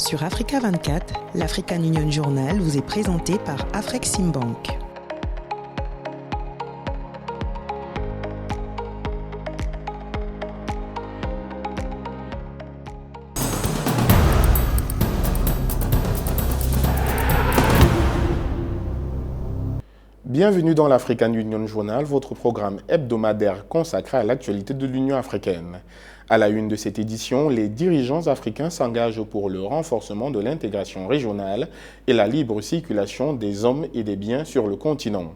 Sur Africa 24, l'African Union Journal vous est présenté par Afreximbank. Bienvenue dans l'African Union Journal, votre programme hebdomadaire consacré à l'actualité de l'Union africaine. À la une de cette édition, les dirigeants africains s'engagent pour le renforcement de l'intégration régionale et la libre circulation des hommes et des biens sur le continent.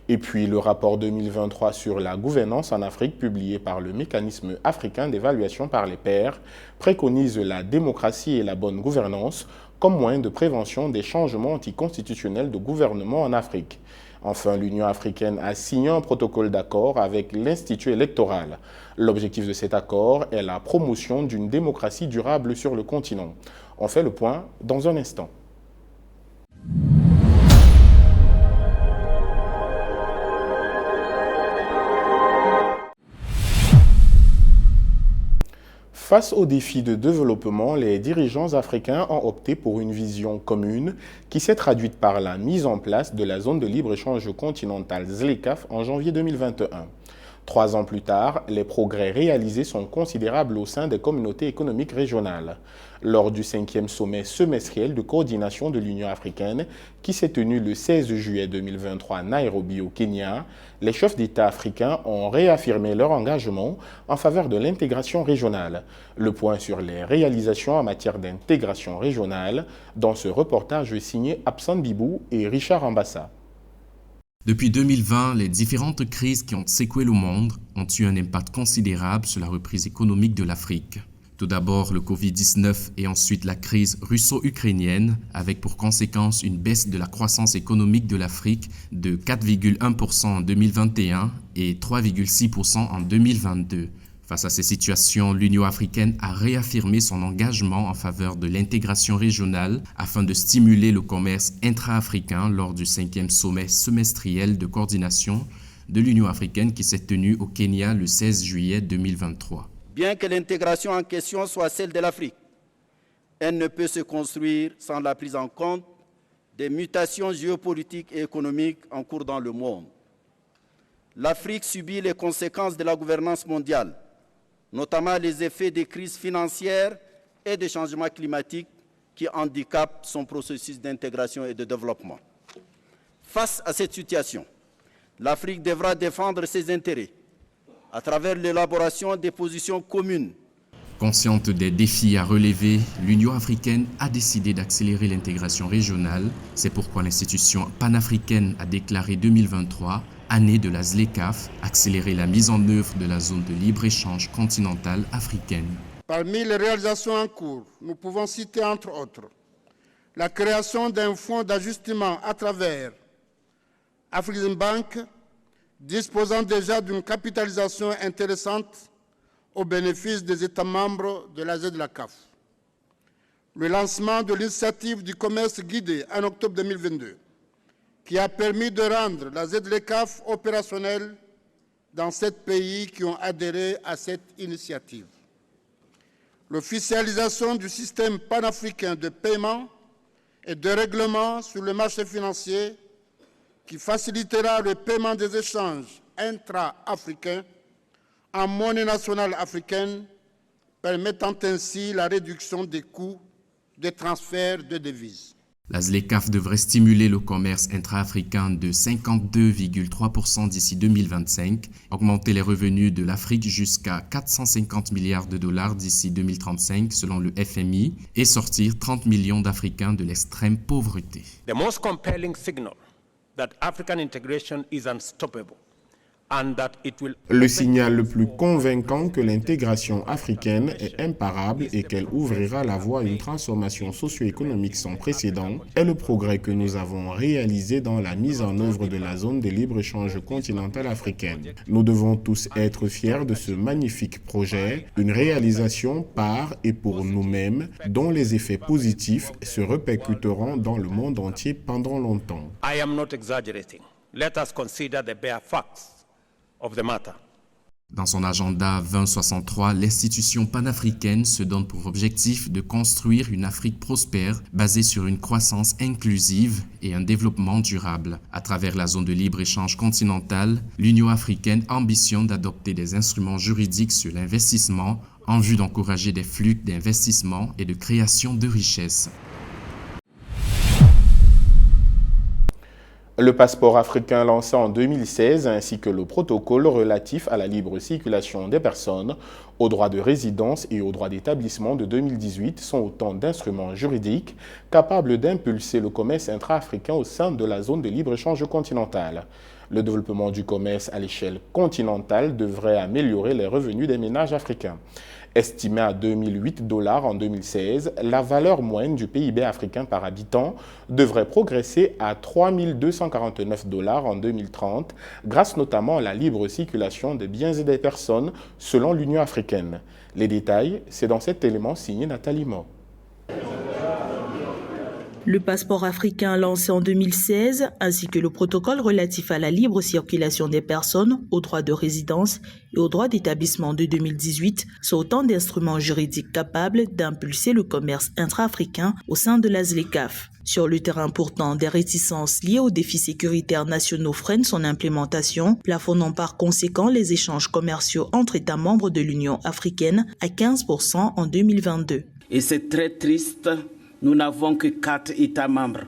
Et puis le rapport 2023 sur la gouvernance en Afrique, publié par le mécanisme africain d'évaluation par les pairs, préconise la démocratie et la bonne gouvernance comme moyen de prévention des changements anticonstitutionnels de gouvernement en Afrique. Enfin, l'Union africaine a signé un protocole d'accord avec l'Institut électoral. L'objectif de cet accord est la promotion d'une démocratie durable sur le continent. On fait le point dans un instant. Face aux défis de développement, les dirigeants africains ont opté pour une vision commune qui s'est traduite par la mise en place de la zone de libre-échange continentale ZLECAf en janvier 2021. 3 ans plus tard, les progrès réalisés sont considérables au sein des communautés économiques régionales. Lors du 5e sommet semestriel de coordination de l'Union africaine, qui s'est tenu le 16 juillet 2023 à Nairobi au Kenya, les chefs d'État africains ont réaffirmé leur engagement en faveur de l'intégration régionale. Le point sur les réalisations en matière d'intégration régionale dans ce reportage signé Absan Bibou et Richard Ambassa. Depuis 2020, les différentes crises qui ont secoué le monde ont eu un impact considérable sur la reprise économique de l'Afrique. Tout d'abord le Covid-19 et ensuite la crise russo-ukrainienne avec pour conséquence une baisse de la croissance économique de l'Afrique de 4,1% en 2021 et 3,6% en 2022. Face à ces situations, l'Union africaine a réaffirmé son engagement en faveur de l'intégration régionale afin de stimuler le commerce intra-africain lors du 5e sommet semestriel de coordination de l'Union africaine qui s'est tenu au Kenya le 16 juillet 2023. Bien que l'intégration en question soit celle de l'Afrique, elle ne peut se construire sans la prise en compte des mutations géopolitiques et économiques en cours dans le monde. L'Afrique subit les conséquences de la gouvernance mondiale, notamment les effets des crises financières et des changements climatiques qui handicapent son processus d'intégration et de développement. Face à cette situation, l'Afrique devra défendre ses intérêts à travers l'élaboration des positions communes. Consciente des défis à relever, l'Union africaine a décidé d'accélérer l'intégration régionale. C'est pourquoi l'institution panafricaine a déclaré 2023 année de la ZLECAf, accélérer la mise en œuvre de la zone de libre-échange continentale africaine. Parmi les réalisations en cours, nous pouvons citer entre autres la création d'un fonds d'ajustement à travers Afreximbank, disposant déjà d'une capitalisation intéressante au bénéfice des États membres de la ZLECAf. Le lancement de l'initiative du commerce guidé en octobre 2022, qui a permis de rendre la ZLECAf opérationnelle dans 7 pays qui ont adhéré à cette initiative. L'officialisation du système panafricain de paiement et de règlement sur le marché financier qui facilitera le paiement des échanges intra-africains en monnaie nationale africaine, permettant ainsi la réduction des coûts des transferts de devises. La ZLECAf devrait stimuler le commerce intra-africain de 52,3% d'ici 2025, augmenter les revenus de l'Afrique jusqu'à 450 milliards de dollars d'ici 2035 selon le FMI et sortir 30 millions d'Africains de l'extrême pauvreté. The most compelling signal that African integration is unstoppable. Le signal le plus convaincant que l'intégration africaine est imparable et qu'elle ouvrira la voie à une transformation socio-économique sans précédent est le progrès que nous avons réalisé dans la mise en œuvre de la zone de libre-échange continentale africaine. Nous devons tous être fiers de ce magnifique projet, une réalisation par et pour nous-mêmes dont les effets positifs se répercuteront dans le monde entier pendant longtemps. I am not exaggerating. Let us consider the bare facts of the matter. Dans son agenda 2063, l'institution panafricaine se donne pour objectif de construire une Afrique prospère basée sur une croissance inclusive et un développement durable. À travers la zone de libre-échange continentale, l'Union africaine ambitionne d'adopter des instruments juridiques sur l'investissement en vue d'encourager des flux d'investissement et de création de richesses. Le passeport africain lancé en 2016 ainsi que le protocole relatif à la libre circulation des personnes, aux droits de résidence et aux droits d'établissement de 2018 sont autant d'instruments juridiques capables d'impulser le commerce intra-africain au sein de la zone de libre-échange continentale. Le développement du commerce à l'échelle continentale devrait améliorer les revenus des ménages africains. Estimée à 2008 $ en 2016, la valeur moyenne du PIB africain par habitant devrait progresser à 3 249 $ en 2030, grâce notamment à la libre circulation des biens et des personnes selon l'Union africaine. Les détails, c'est dans cet élément signé Nathalie Mo. Le passeport africain lancé en 2016, ainsi que le protocole relatif à la libre circulation des personnes, aux droits de résidence et aux droits d'établissement de 2018, sont autant d'instruments juridiques capables d'impulser le commerce intra-africain au sein de la ZLECAf. Sur le terrain pourtant, des réticences liées aux défis sécuritaires nationaux freinent son implémentation, plafonnant par conséquent les échanges commerciaux entre États membres de l'Union africaine à 15% en 2022. Et c'est très triste. Nous n'avons que 4 États membres.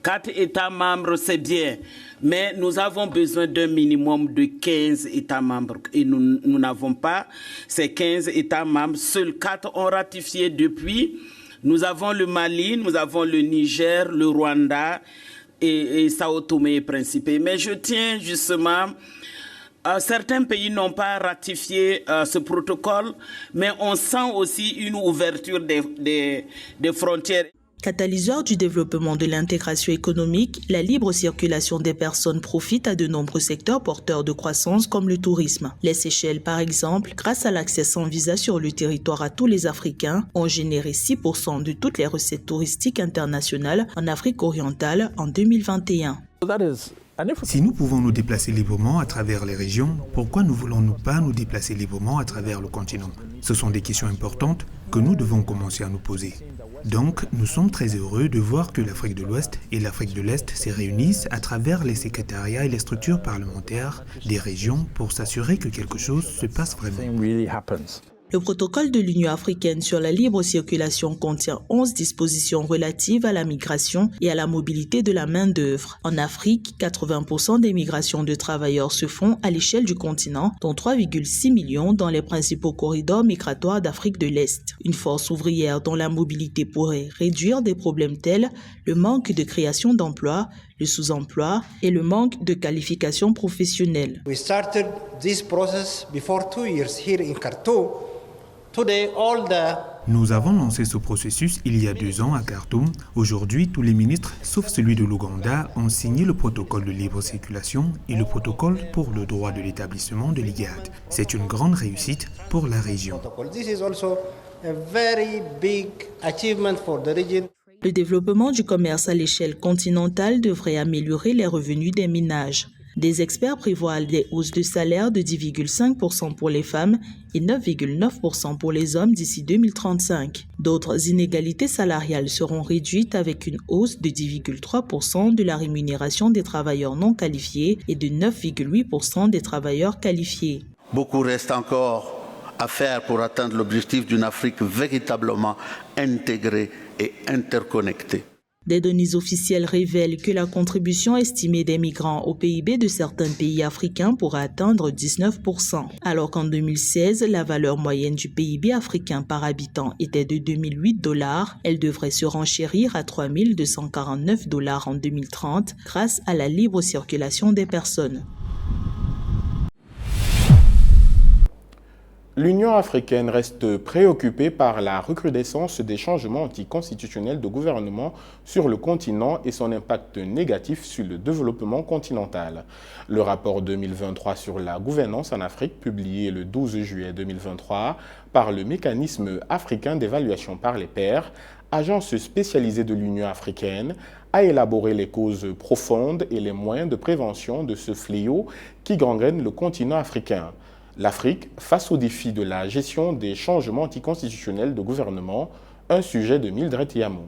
4 États membres, c'est bien, mais nous avons besoin d'un minimum de 15 États membres. Et nous n'avons pas ces 15 États membres. Seuls 4 ont ratifié depuis. Nous avons le Mali, nous avons le Niger, le Rwanda et Sao Tomé et Principe. Mais je tiens justement... certains pays n'ont pas ratifié ce protocole, mais on sent aussi une ouverture des frontières. Catalyseur du développement de l'intégration économique, la libre circulation des personnes profite à de nombreux secteurs porteurs de croissance comme le tourisme. Les Seychelles, par exemple, grâce à l'accès sans visa sur le territoire à tous les Africains, ont généré 6% de toutes les recettes touristiques internationales en Afrique orientale en 2021. Si nous pouvons nous déplacer librement à travers les régions, pourquoi ne voulons-nous pas nous déplacer librement à travers le continent? Ce sont des questions importantes que nous devons commencer à nous poser. Donc, nous sommes très heureux de voir que l'Afrique de l'Ouest et l'Afrique de l'Est se réunissent à travers les secrétariats et les structures parlementaires des régions pour s'assurer que quelque chose se passe vraiment. Le protocole de l'Union africaine sur la libre circulation contient 11 dispositions relatives à la migration et à la mobilité de la main-d'œuvre. En Afrique, 80% des migrations de travailleurs se font à l'échelle du continent, dont 3,6 millions dans les principaux corridors migratoires d'Afrique de l'Est. Une force ouvrière dont la mobilité pourrait réduire des problèmes tels le manque de création d'emplois, le sous-emploi et le manque de qualification professionnelle. We started this process before 2 years here in Khartoum. Today, all the... Nous avons lancé ce processus il y a 2 ans à Khartoum. Aujourd'hui, tous les ministres, sauf celui de l'Ouganda, ont signé le protocole de libre circulation et le protocole pour le droit de l'établissement de l'IGAD. C'est une grande réussite pour la région. This is also a very big achievement for the region. Le développement du commerce à l'échelle continentale devrait améliorer les revenus des ménages. Des experts prévoient des hausses de salaire de 10,5% pour les femmes et 9,9% pour les hommes d'ici 2035. D'autres inégalités salariales seront réduites avec une hausse de 10,3% de la rémunération des travailleurs non qualifiés et de 9,8% des travailleurs qualifiés. Beaucoup reste encore à faire pour atteindre l'objectif d'une Afrique véritablement intégrée et interconnectée. Des données officielles révèlent que la contribution estimée des migrants au PIB de certains pays africains pourrait atteindre 19%, alors qu'en 2016, la valeur moyenne du PIB africain par habitant était de 2008 $, elle devrait se renchérir à 3 249 $ en 2030 grâce à la libre circulation des personnes. L'Union africaine reste préoccupée par la recrudescence des changements anticonstitutionnels de gouvernement sur le continent et son impact négatif sur le développement continental. Le rapport 2023 sur la gouvernance en Afrique, publié le 12 juillet 2023 par le mécanisme africain d'évaluation par les pairs, agence spécialisée de l'Union africaine, a élaboré les causes profondes et les moyens de prévention de ce fléau qui gangrène le continent africain. L'Afrique face au défi de la gestion des changements anticonstitutionnels de gouvernement, un sujet de Mildred Yamou.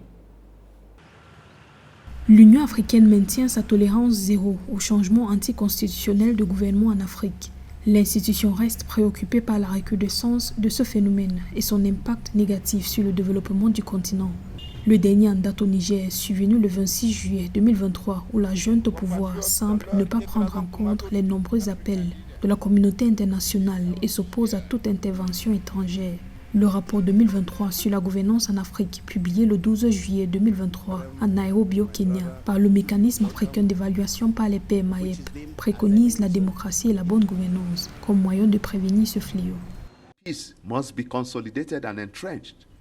L'Union africaine maintient sa tolérance zéro au changement anticonstitutionnel de gouvernement en Afrique. L'institution reste préoccupée par la recrudescence de ce phénomène et son impact négatif sur le développement du continent. Le dernier en date au Niger est survenu le 26 juillet 2023 où la junte au pouvoir semble ne pas prendre en compte les nombreux appels de la communauté internationale et s'oppose à toute intervention étrangère. Le rapport 2023 sur la gouvernance en Afrique, publié le 12 juillet 2023 à Nairobi au Kenya par le mécanisme africain d'évaluation par les pairs MAEP, préconise la démocratie et la bonne gouvernance comme moyen de prévenir ce fléau.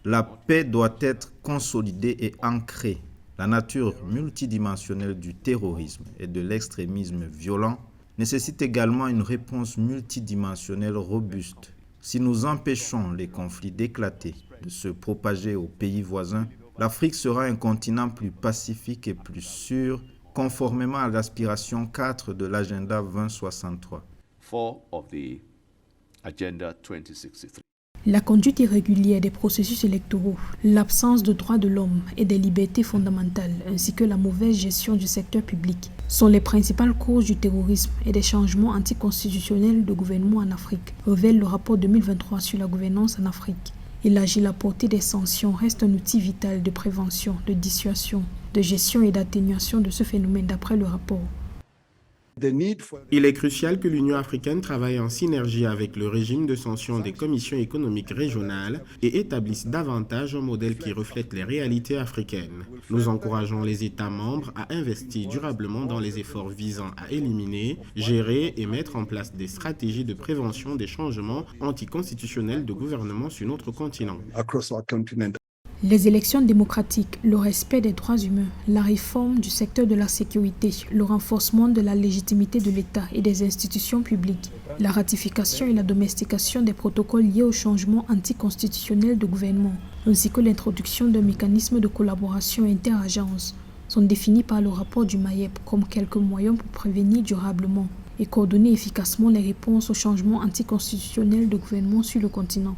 La paix doit être consolidée et ancrée. La nature multidimensionnelle du terrorisme et de l'extrémisme violent nécessite également une réponse multidimensionnelle robuste. Si nous empêchons les conflits d'éclater, de se propager aux pays voisins, l'Afrique sera un continent plus pacifique et plus sûr, conformément à l'aspiration 4 de l'agenda 2063. La conduite irrégulière des processus électoraux, l'absence de droits de l'homme et des libertés fondamentales, ainsi que la mauvaise gestion du secteur public, sont les principales causes du terrorisme et des changements anticonstitutionnels de gouvernement en Afrique, révèle le rapport 2023 sur la gouvernance en Afrique. Élargir la portée des sanctions reste un outil vital de prévention, de dissuasion, de gestion et d'atténuation de ce phénomène d'après le rapport. Il est crucial que l'Union africaine travaille en synergie avec le régime de sanctions des commissions économiques régionales et établisse davantage un modèle qui reflète les réalités africaines. Nous encourageons les États membres à investir durablement dans les efforts visant à éliminer, gérer et mettre en place des stratégies de prévention des changements anticonstitutionnels de gouvernement sur notre continent. Les élections démocratiques, le respect des droits humains, la réforme du secteur de la sécurité, le renforcement de la légitimité de l'État et des institutions publiques, la ratification et la domestication des protocoles liés au changement anticonstitutionnel de gouvernement, ainsi que l'introduction d'un mécanisme de collaboration interagences, sont définis par le rapport du MAEP comme quelques moyens pour prévenir durablement et coordonner efficacement les réponses au changement anticonstitutionnel de gouvernement sur le continent.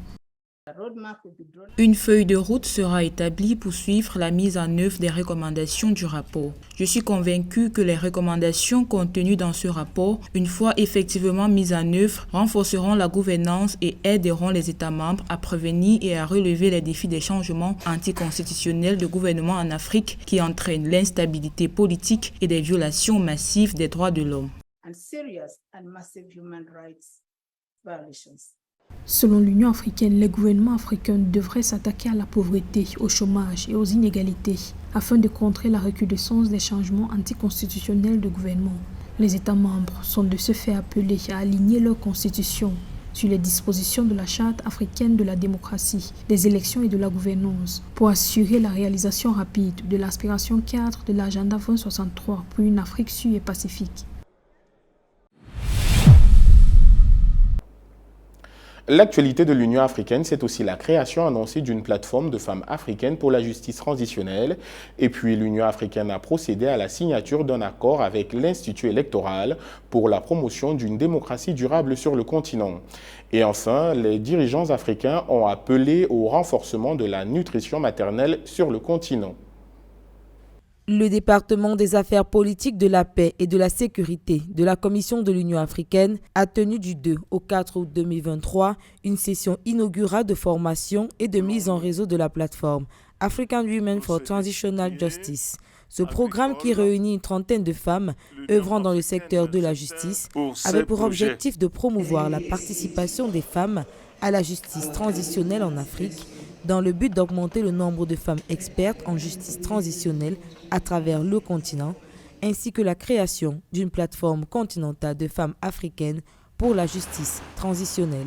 Une feuille de route sera établie pour suivre la mise en œuvre des recommandations du rapport. Je suis convaincu que les recommandations contenues dans ce rapport, une fois effectivement mises en œuvre, renforceront la gouvernance et aideront les États membres à prévenir et à relever les défis des changements anticonstitutionnels de gouvernement en Afrique qui entraînent l'instabilité politique et des violations massives des droits de l'homme. Selon l'Union africaine, les gouvernements africains devraient s'attaquer à la pauvreté, au chômage et aux inégalités afin de contrer la recrudescence des changements anticonstitutionnels de gouvernement. Les États membres sont de ce fait appelés à aligner leur constitution sur les dispositions de la Charte africaine de la démocratie, des élections et de la gouvernance pour assurer la réalisation rapide de l'aspiration 4 de l'agenda 2063 pour une Afrique sûre et pacifique. L'actualité de l'Union africaine, c'est aussi la création annoncée d'une plateforme de femmes africaines pour la justice transitionnelle. Et puis l'Union africaine a procédé à la signature d'un accord avec l'Institut électoral pour la promotion d'une démocratie durable sur le continent. Et enfin, les dirigeants africains ont appelé au renforcement de la nutrition maternelle sur le continent. Le département des affaires politiques, de la paix et de la sécurité de la Commission de l'Union africaine a tenu du 2 au 4 août 2023 une session inaugurale de formation et de mise en réseau de la plateforme African Women for Transitional Justice. Ce programme qui réunit une trentaine de femmes œuvrant dans le secteur de la justice avait pour objectif de promouvoir la participation des femmes à la justice transitionnelle en Afrique dans le but d'augmenter le nombre de femmes expertes en justice transitionnelle à travers le continent, ainsi que la création d'une plateforme continentale de femmes africaines pour la justice transitionnelle.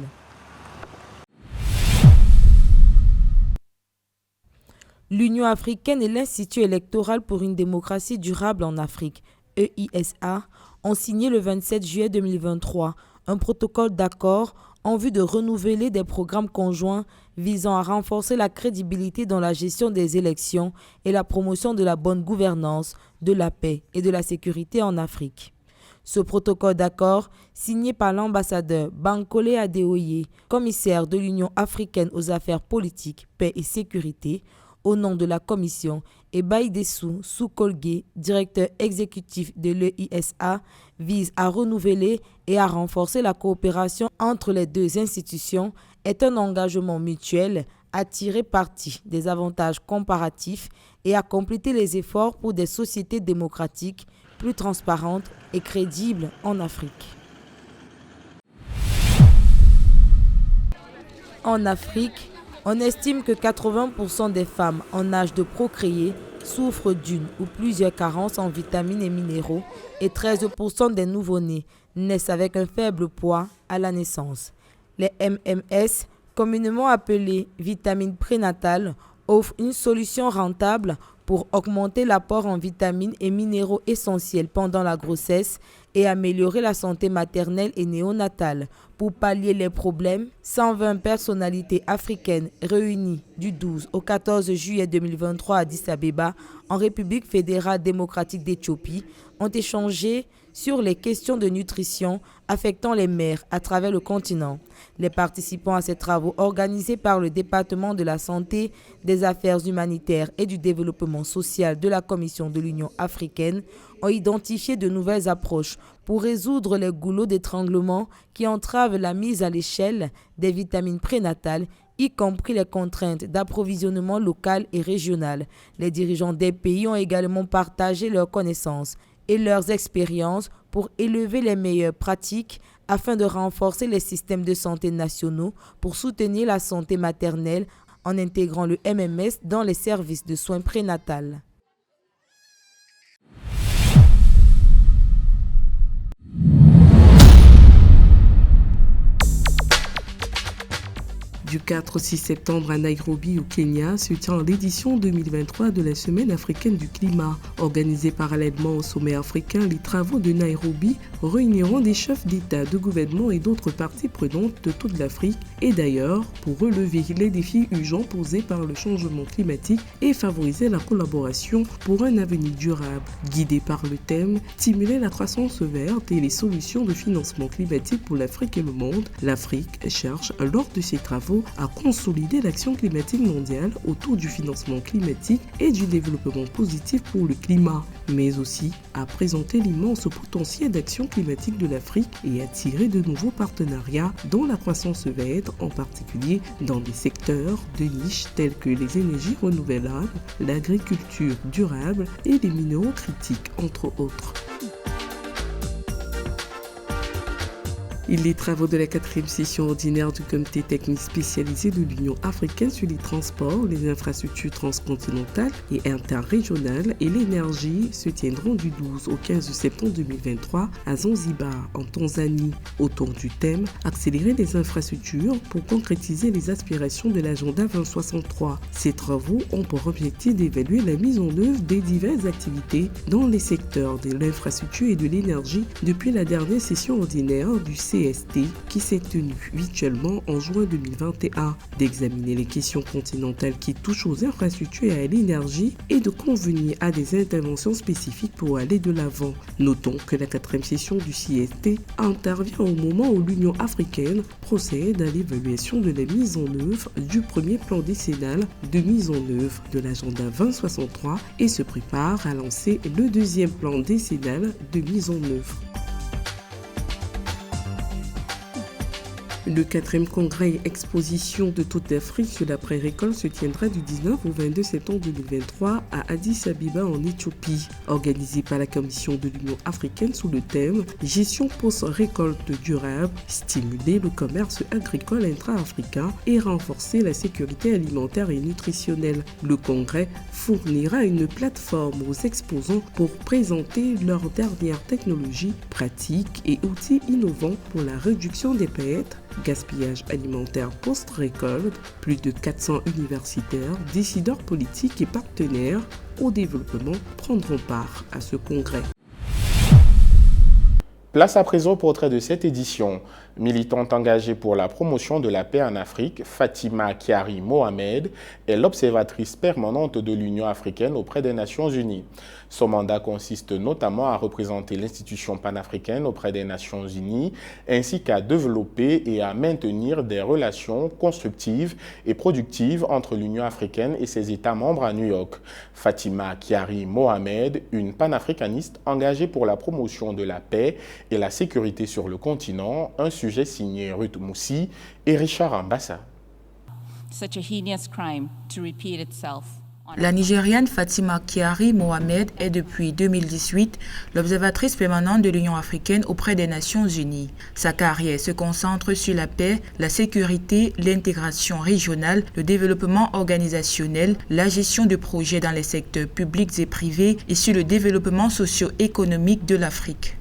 L'Union africaine et l'Institut électoral pour une démocratie durable en Afrique, EISA, ont signé le 27 juillet 2023 un protocole d'accord en vue de renouveler des programmes conjoints visant à renforcer la crédibilité dans la gestion des élections et la promotion de la bonne gouvernance, de la paix et de la sécurité en Afrique. Ce protocole d'accord, signé par l'ambassadeur Bankole Adeoye, commissaire de l'Union africaine aux affaires politiques, paix et sécurité, au nom de la Commission, et Baïdessou Soukolgué, directeur exécutif de l'EISA, vise à renouveler et à renforcer la coopération entre les deux institutions, est un engagement mutuel à tirer parti des avantages comparatifs et à compléter les efforts pour des sociétés démocratiques plus transparentes et crédibles en Afrique. En Afrique, on estime que 80% des femmes en âge de procréer souffrent d'une ou plusieurs carences en vitamines et minéraux et 13% des nouveau-nés naissent avec un faible poids à la naissance. Les MMS, communément appelées vitamines prénatales, offrent une solution rentable pour augmenter l'apport en vitamines et minéraux essentiels pendant la grossesse et améliorer la santé maternelle et néonatale. Pour pallier les problèmes, 120 personnalités africaines réunies du 12 au 14 juillet 2023 à Addis Abeba, en République fédérale démocratique d'Éthiopie, ont échangé sur les questions de nutrition affectant les mères à travers le continent. Les participants à ces travaux organisés par le département de la santé, des affaires humanitaires et du développement social de la Commission de l'Union africaine ont identifié de nouvelles approches pour résoudre les goulots d'étranglement qui entravent la mise à l'échelle des vitamines prénatales, y compris les contraintes d'approvisionnement local et régional. Les dirigeants des pays ont également partagé leurs connaissances et leurs expériences pour élever les meilleures pratiques afin de renforcer les systèmes de santé nationaux pour soutenir la santé maternelle en intégrant le MMS dans les services de soins prénatals. Du 4 au 6 septembre à Nairobi, au Kenya, se tient l'édition 2023 de la Semaine africaine du climat. Organisée parallèlement au sommet africain, les travaux de Nairobi réuniront des chefs d'État, de gouvernement et d'autres parties prenantes de toute l'Afrique et d'ailleurs pour relever les défis urgents posés par le changement climatique et favoriser la collaboration pour un avenir durable. Guidé par le thème « Stimuler la croissance verte et les solutions de financement climatique pour l'Afrique et le monde », l'Afrique cherche lors de ses travaux à consolider l'action climatique mondiale autour du financement climatique et du développement positif pour le climat, mais aussi à présenter l'immense potentiel d'action climatique de l'Afrique et attirer de nouveaux partenariats dans la croissance verte, en particulier dans des secteurs de niche tels que les énergies renouvelables, l'agriculture durable et les minéraux critiques, entre autres. Les travaux de la 4e session ordinaire du comité technique spécialisé de l'Union africaine sur les transports, les infrastructures transcontinentales et interrégionales et l'énergie se tiendront du 12 au 15 septembre 2023 à Zanzibar, en Tanzanie, autour du thème « Accélérer les infrastructures pour concrétiser les aspirations de l'agenda 2063 ». Ces travaux ont pour objectif d'évaluer la mise en œuvre des diverses activités dans les secteurs de l'infrastructure et de l'énergie depuis la dernière session ordinaire du CST qui s'est tenu virtuellement en juin 2021, d'examiner les questions continentales qui touchent aux infrastructures et à l'énergie et de convenir à des interventions spécifiques pour aller de l'avant. Notons que la 4e session du CST intervient au moment où l'Union africaine procède à l'évaluation de la mise en œuvre du premier plan décennal de mise en œuvre de l'agenda 2063 et se prépare à lancer le deuxième plan décennal de mise en œuvre. Le 4e congrès exposition de toute l'Afrique sur la pré-récolte se tiendra du 19 au 22 septembre 2023 à Addis Abeba en Éthiopie, organisé par la Commission de l'Union africaine sous le thème « Gestion post-récolte durable, stimuler le commerce agricole intra-africain et renforcer la sécurité alimentaire et nutritionnelle ». Le congrès fournira une plateforme aux exposants pour présenter leurs dernières technologies, pratiques et outils innovants pour la réduction des pertes, gaspillage alimentaire post-récolte. Plus de 400 universitaires, décideurs politiques et partenaires au développement prendront part à ce congrès. Place à présent au portrait de cette édition. Militante engagée pour la promotion de la paix en Afrique, Fatima Kiari Mohamed est l'observatrice permanente de l'Union africaine auprès des Nations unies. Son mandat consiste notamment à représenter l'institution panafricaine auprès des Nations unies, ainsi qu'à développer et à maintenir des relations constructives et productives entre l'Union africaine et ses États membres à New York. Fatima Kiari Mohamed, une panafricaniste engagée pour la promotion de la paix et la sécurité sur le continent, un sujet signé Ruth Moussi et Richard Ambassa. Such a heinous crime to repeat itself. La Nigériane Fatima Kiari Mohamed est depuis 2018 l'observatrice permanente de l'Union africaine auprès des Nations unies. Sa carrière se concentre sur la paix, la sécurité, l'intégration régionale, le développement organisationnel, la gestion de projets dans les secteurs publics et privés et sur le développement socio-économique de l'Afrique.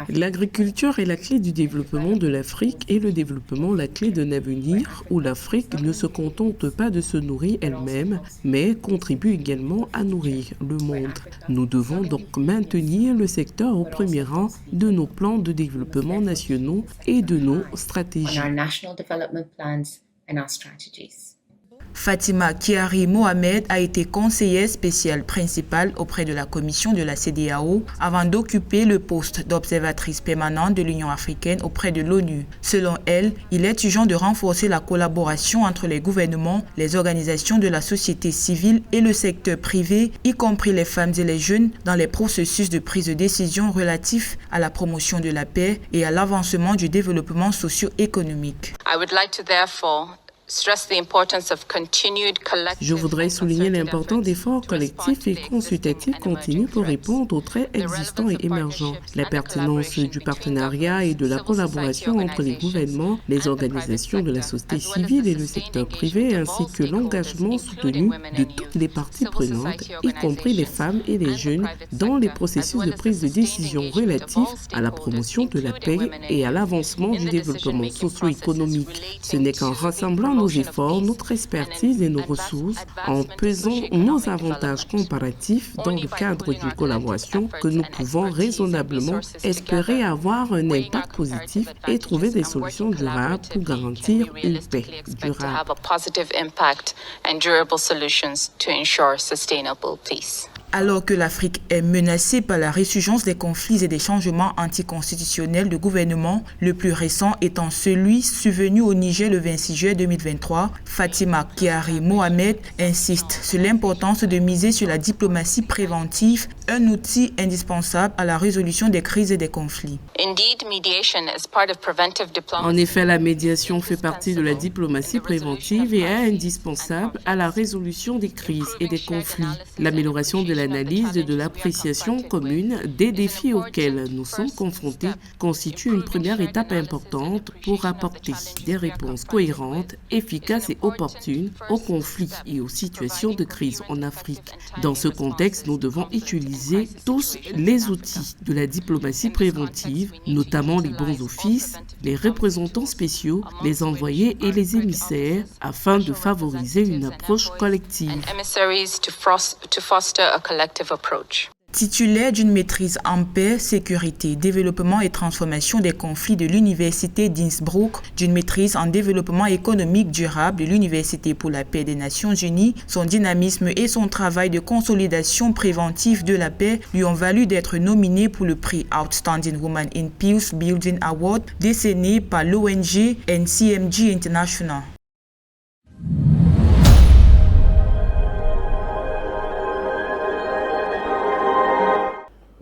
L'agriculture est la clé du développement de l'Afrique et le développement la clé d'un avenir où l'Afrique ne se contente pas de se nourrir elle-même, mais contribue également à nourrir le monde. Nous devons donc maintenir le secteur au premier rang de nos plans de développement nationaux et de nos stratégies. Fatima Kiari Mohamed a été conseillère spéciale principale auprès de la commission de la CEDEAO avant d'occuper le poste d'observatrice permanente de l'Union africaine auprès de l'ONU. Selon elle, il est urgent de renforcer la collaboration entre les gouvernements, les organisations de la société civile et le secteur privé, y compris les femmes et les jeunes, dans les processus de prise de décision relatifs à la promotion de la paix et à l'avancement du développement socio-économique. Je voudrais souligner l'importance d'efforts collectifs et consultatifs continus pour répondre aux traits existants et émergents. La pertinence du partenariat et de la collaboration entre les gouvernements, les organisations de la société civile et le secteur privé, ainsi que l'engagement soutenu de toutes les parties prenantes, y compris les femmes et les jeunes, dans les processus de prise de décision relatifs à la promotion de la paix et à l'avancement du développement socio-économique. Ce n'est qu'en rassemblant nos efforts, notre expertise et nos ressources, en pesant nos avantages comparatifs dans le cadre d'une collaboration que nous pouvons raisonnablement espérer avoir un impact positif et trouver des solutions durables pour garantir une paix durable. Alors que l'Afrique est menacée par la résurgence des conflits et des changements anticonstitutionnels de gouvernement, le plus récent étant celui survenu au Niger le 26 juillet 2023, Fatima Kiari Mohamed insiste sur l'importance de miser sur la diplomatie préventive, un outil indispensable à la résolution des crises et des conflits. En effet, la médiation fait partie de la diplomatie préventive et est indispensable à la résolution des crises et des conflits. L'amélioration de l'analyse et de l'appréciation commune des défis auxquels nous sommes confrontés constitue une première étape importante pour apporter des réponses cohérentes, efficaces et opportunes aux conflits et aux situations de crise en Afrique. Dans ce contexte, nous devons utiliser tous les outils de la diplomatie préventive, notamment les bons offices, les représentants spéciaux, les envoyés et les émissaires, afin de favoriser une approche collective. Titulaire d'une maîtrise en paix, sécurité, développement et transformation des conflits de l'Université d'Innsbruck, d'une maîtrise en développement économique durable de l'Université pour la paix des Nations unies, son dynamisme et son travail de consolidation préventive de la paix lui ont valu d'être nominée pour le prix Outstanding Woman in Peace Building Award décerné par l'ONG NCMG International.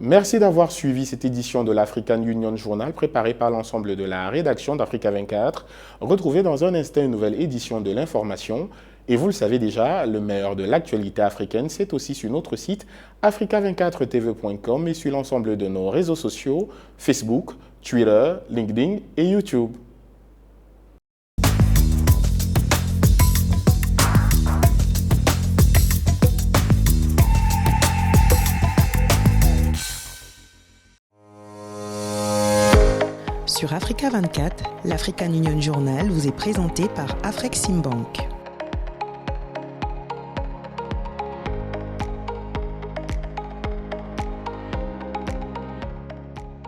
Merci d'avoir suivi cette édition de l'African Union Journal préparée par l'ensemble de la rédaction d'Africa 24. Retrouvez dans un instant une nouvelle édition de l'information. Et vous le savez déjà, le meilleur de l'actualité africaine, c'est aussi sur notre site africa24tv.com et sur l'ensemble de nos réseaux sociaux, Facebook, Twitter, LinkedIn et YouTube. Sur Africa 24, l'African Union Journal vous est présenté par Afreximbank.